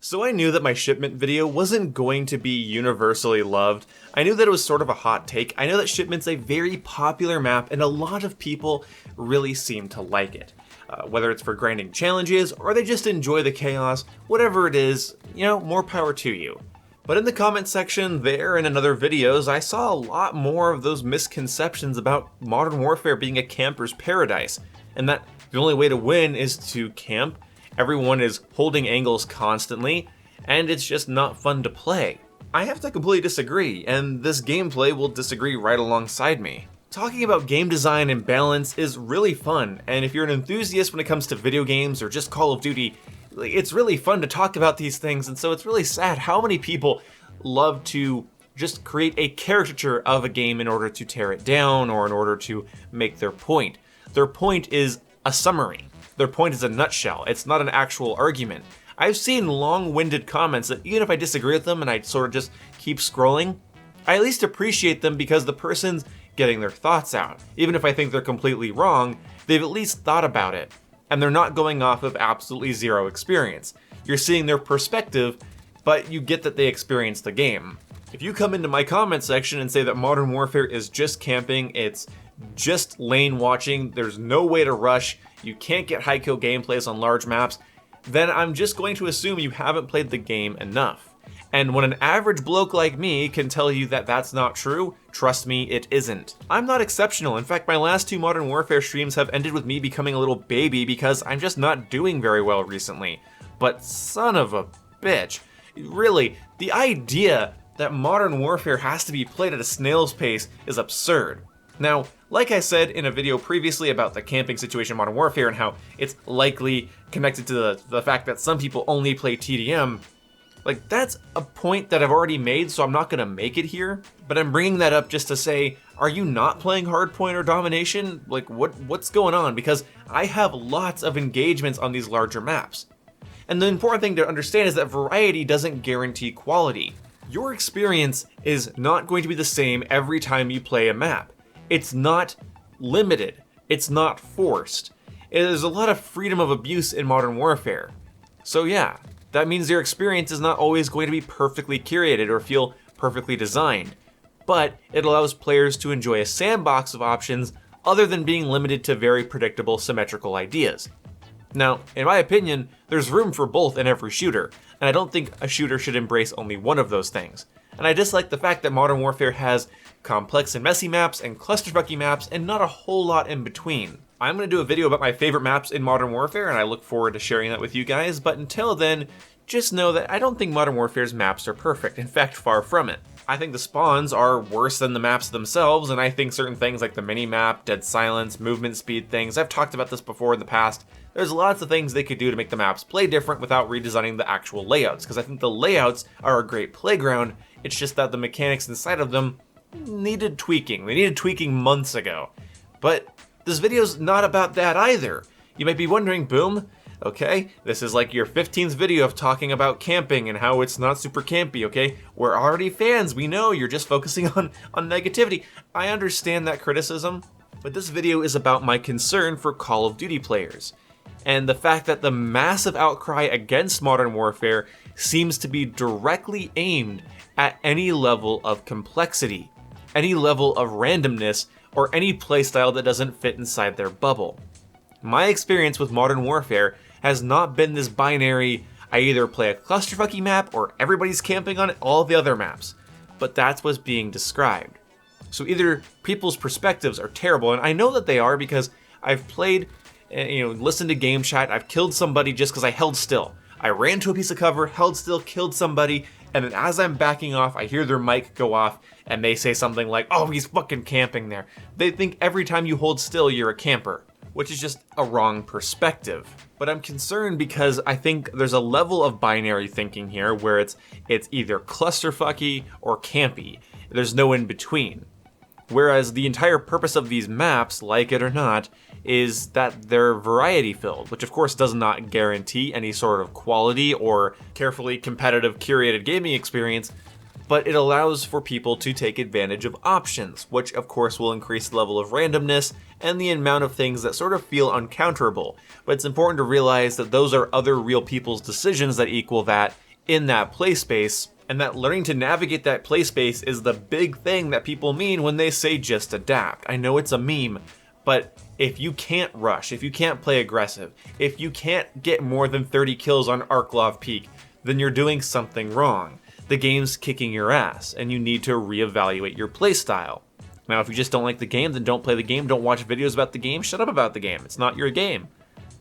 So I knew that my shipment video wasn't going to be universally loved. I knew that it was sort of a hot take. I know that shipment's a very popular map and a lot of people really seem to like it. Whether it's for grinding challenges or they just enjoy the chaos, whatever it is, more power to you. But in the comment section there and in other videos, I saw a lot more of those misconceptions about Modern Warfare being a camper's paradise, and that the only way to win is to camp. Everyone is holding angles constantly, and it's just not fun to play. I have to completely disagree, and this gameplay will disagree right alongside me. Talking about game design and balance is really fun, and if you're an enthusiast when it comes to video games or just Call of Duty, it's really fun to talk about these things, and so it's really sad how many people love to just create a caricature of a game in order to tear it down or in order to make their point. Their point is a summary. Their point is a nutshell. It's not an actual argument. I've seen long-winded comments that even if I disagree with them and I sort of just keep scrolling, I at least appreciate them because the person's getting their thoughts out. Even if I think they're completely wrong, they've at least thought about it. And they're not going off of absolutely zero experience. You're seeing their perspective, but you get that they experienced the game. If you come into my comment section and say that Modern Warfare is just camping, it's just lane watching, there's no way to rush, you can't get high kill gameplays on large maps, then I'm just going to assume you haven't played the game enough. And when an average bloke like me can tell you that that's not true, trust me, it isn't. I'm not exceptional. In fact, my last 2 Modern Warfare streams have ended with me becoming a little baby because I'm just not doing very well recently. But son of a bitch, really, the idea that Modern Warfare has to be played at a snail's pace is absurd. Now, like I said in a video previously about the camping situation in Modern Warfare and how it's likely connected to the fact that some people only play TDM, that's a point that I've already made, so I'm not gonna make it here, but I'm bringing that up just to say, are you not playing Hardpoint or Domination? What's going on? Because I have lots of engagements on these larger maps. And the important thing to understand is that variety doesn't guarantee quality. Your experience is not going to be the same every time you play a map. It's not limited. It's not forced. There's a lot of freedom of abuse in Modern Warfare. So yeah, that means your experience is not always going to be perfectly curated or feel perfectly designed. But it allows players to enjoy a sandbox of options other than being limited to very predictable symmetrical ideas. Now, in my opinion, there's room for both in every shooter, and I don't think a shooter should embrace only one of those things. And I dislike the fact that Modern Warfare has complex and messy maps and clusterfucky maps and not a whole lot in between. I'm going to do a video about my favorite maps in Modern Warfare, and I look forward to sharing that with you guys, but until then, just know that I don't think Modern Warfare's maps are perfect. In fact, far from it. I think the spawns are worse than the maps themselves, and I think certain things like the mini-map, dead silence, movement speed things, I've talked about this before in the past, there's lots of things they could do to make the maps play different without redesigning the actual layouts, because I think the layouts are a great playground, it's just that the mechanics inside of them needed tweaking. They needed tweaking months ago. But this video's not about that either. You might be wondering, Boom, okay, this is like your 15th video of talking about camping and how it's not super campy, okay? We're already fans, we know, you're just focusing on negativity. I understand that criticism, but this video is about my concern for Call of Duty players. And the fact that the massive outcry against Modern Warfare seems to be directly aimed at any level of complexity, any level of randomness, or any playstyle that doesn't fit inside their bubble. My experience with Modern Warfare has not been this binary, I either play a clusterfucky map or everybody's camping on all the other maps, but that's what's being described. So either people's perspectives are terrible, and I know that they are because I've played, listened to game chat, I've killed somebody just because I held still. I ran to a piece of cover, held still, killed somebody, and then as I'm backing off, I hear their mic go off, and they say something like, oh, he's fucking camping there. They think every time you hold still, you're a camper, which is just a wrong perspective. But I'm concerned because I think there's a level of binary thinking here where it's either clusterfucky or campy. There's no in between. Whereas the entire purpose of these maps, like it or not, is that they're variety filled, which of course does not guarantee any sort of quality or carefully competitive curated gaming experience, but it allows for people to take advantage of options, which of course will increase the level of randomness and the amount of things that sort of feel uncounterable. But it's important to realize that those are other real people's decisions that equal that in that play space, and that learning to navigate that play space is the big thing that people mean when they say just adapt. I know it's a meme, but if you can't rush, if you can't play aggressive, if you can't get more than 30 kills on Arklov Peak, then you're doing something wrong. The game's kicking your ass, and you need to reevaluate your playstyle. Now, if you just don't like the game, then don't play the game, don't watch videos about the game, shut up about the game. It's not your game.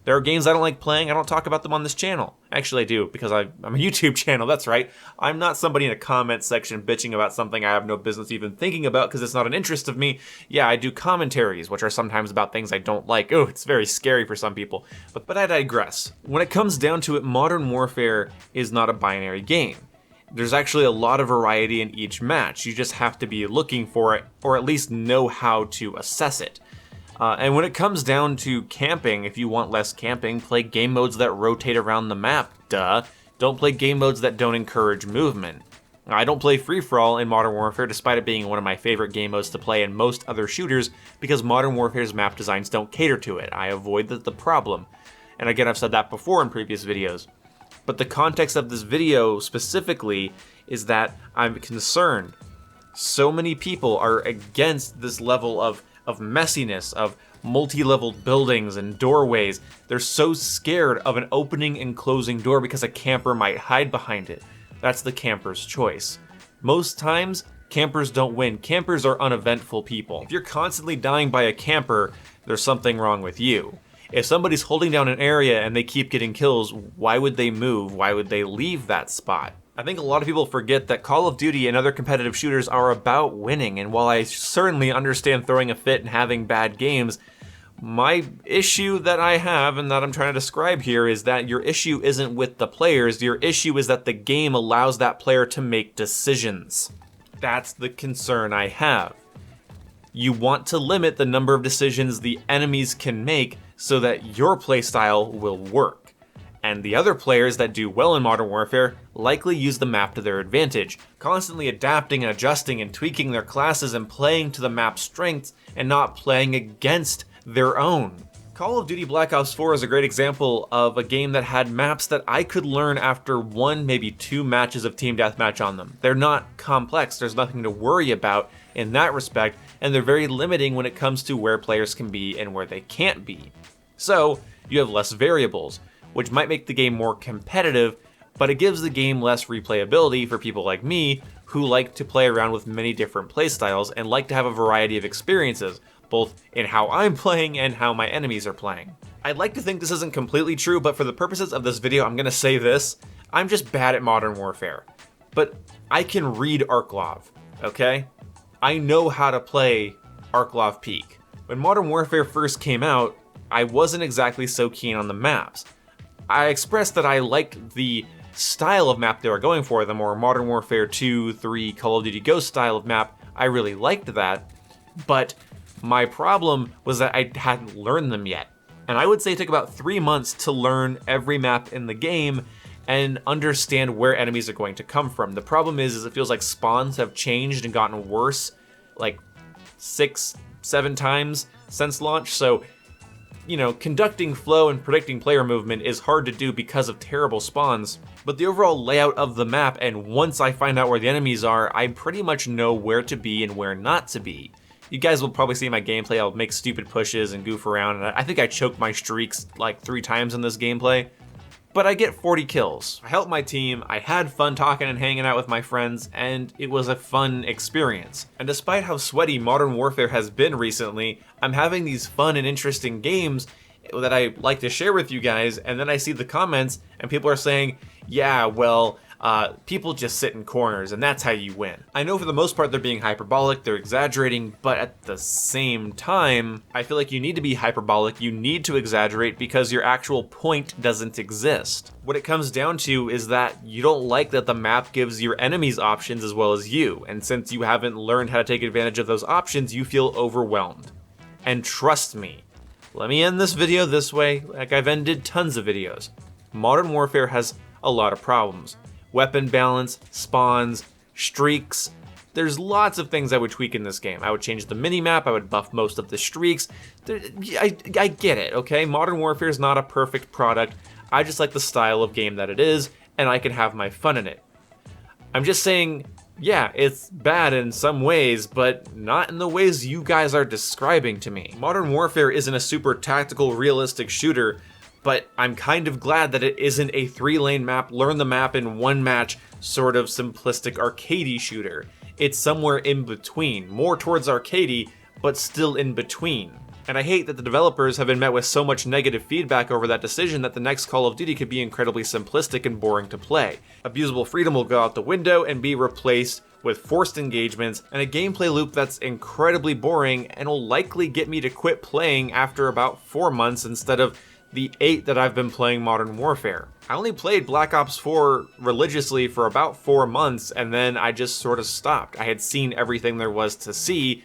There are games I don't like playing, I don't talk about them on this channel. Actually, I do, because I'm a YouTube channel, that's right. I'm not somebody in a comment section bitching about something I have no business even thinking about because it's not an interest of me. Yeah, I do commentaries, which are sometimes about things I don't like. Oh, it's very scary for some people. But I digress. When it comes down to it, Modern Warfare is not a binary game. There's actually a lot of variety in each match. You just have to be looking for it, or at least know how to assess it. And when it comes down to camping, if you want less camping, play game modes that rotate around the map, duh. Don't play game modes that don't encourage movement. I don't play free-for-all in Modern Warfare, despite it being one of my favorite game modes to play in most other shooters, because Modern Warfare's map designs don't cater to it. I avoid the problem. And again, I've said that before in previous videos. But the context of this video specifically is that I'm concerned. So many people are against this level of messiness, of multi-level buildings and doorways. They're so scared of an opening and closing door because a camper might hide behind it. That's the camper's choice. Most times, campers don't win. Campers are uneventful people. If you're constantly dying by a camper, there's something wrong with you. If somebody's holding down an area and they keep getting kills, why would they move? Why would they leave that spot? I think a lot of people forget that Call of Duty and other competitive shooters are about winning, and while I certainly understand throwing a fit and having bad games, my issue that I have and that I'm trying to describe here is that your issue isn't with the players, your issue is that the game allows that player to make decisions. That's the concern I have. You want to limit the number of decisions the enemies can make so that your playstyle will work. And the other players that do well in Modern Warfare likely use the map to their advantage, constantly adapting and adjusting and tweaking their classes and playing to the map's strengths and not playing against their own. Call of Duty Black Ops 4 is a great example of a game that had maps that I could learn after one, maybe two matches of Team Deathmatch on them. They're not complex, there's nothing to worry about in that respect, and they're very limiting when it comes to where players can be and where they can't be. So, you have less variables, which might make the game more competitive, but it gives the game less replayability for people like me who like to play around with many different playstyles and like to have a variety of experiences, both in how I'm playing and how my enemies are playing. I'd like to think this isn't completely true, but for the purposes of this video, I'm gonna say this. I'm just bad at Modern Warfare, but I can read Arklov, okay? I know how to play Arklov Peak. When Modern Warfare first came out, I wasn't exactly so keen on the maps. I expressed that I liked the style of map they were going for, the more Modern Warfare 2, 3, Call of Duty Ghost style of map. I really liked that, but my problem was that I hadn't learned them yet. And I would say it took about 3 months to learn every map in the game and understand where enemies are going to come from. The problem is it feels like spawns have changed and gotten worse like 6, 7 times since launch, so you know, conducting flow and predicting player movement is hard to do because of terrible spawns, but the overall layout of the map, and once I find out where the enemies are, I pretty much know where to be and where not to be. You guys will probably see my gameplay, I'll make stupid pushes and goof around, and I think I choked my streaks like 3 times in this gameplay. But I get 40 kills. I helped my team, I had fun talking and hanging out with my friends, and it was a fun experience. And despite how sweaty Modern Warfare has been recently, I'm having these fun and interesting games that I like to share with you guys, and then I see the comments and people are saying, yeah, well, people just sit in corners and that's how you win. I know for the most part they're being hyperbolic, they're exaggerating, but at the same time, I feel like you need to be hyperbolic, you need to exaggerate because your actual point doesn't exist. What it comes down to is that you don't like that the map gives your enemies options as well as you, and since you haven't learned how to take advantage of those options, you feel overwhelmed. And trust me, let me end this video this way, like I've ended tons of videos. Modern Warfare has a lot of problems. Weapon balance, spawns, streaks. There's lots of things I would tweak in this game. I would change the minimap, I would buff most of the streaks. I get it, okay? Modern Warfare is not a perfect product. I just like the style of game that it is, and I can have my fun in it. I'm just saying, yeah, it's bad in some ways, but not in the ways you guys are describing to me. Modern Warfare isn't a super tactical, realistic shooter, but I'm kind of glad that it isn't a 3-lane map, learn the map in one match, sort of simplistic arcadey shooter. It's somewhere in between, more towards arcadey, but still in between. And I hate that the developers have been met with so much negative feedback over that decision that the next Call of Duty could be incredibly simplistic and boring to play. Abusable freedom will go out the window and be replaced with forced engagements and a gameplay loop that's incredibly boring and will likely get me to quit playing after about 4 months instead of the 8 that I've been playing Modern Warfare. I only played Black Ops 4 religiously for about 4 months and then I just sort of stopped. I had seen everything there was to see,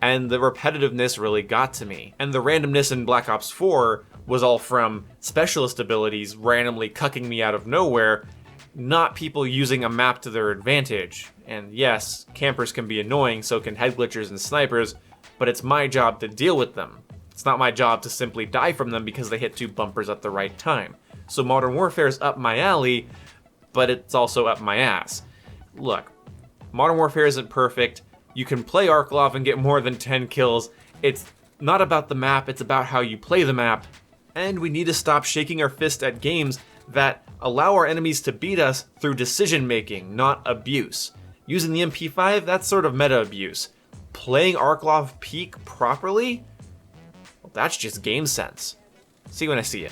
and the repetitiveness really got to me. And the randomness in Black Ops 4 was all from specialist abilities randomly cucking me out of nowhere, not people using a map to their advantage. And yes, campers can be annoying, so can head glitchers and snipers, but it's my job to deal with them. It's not my job to simply die from them because they hit 2 bumpers at the right time. So Modern Warfare is up my alley, but it's also up my ass. Look, Modern Warfare isn't perfect. You can play Arklov and get more than 10 kills. It's not about the map, it's about how you play the map. And we need to stop shaking our fist at games that allow our enemies to beat us through decision making, not abuse. Using the MP5, that's sort of meta abuse. Playing Arklov Peak properly? Well, that's just game sense. See you when I see you.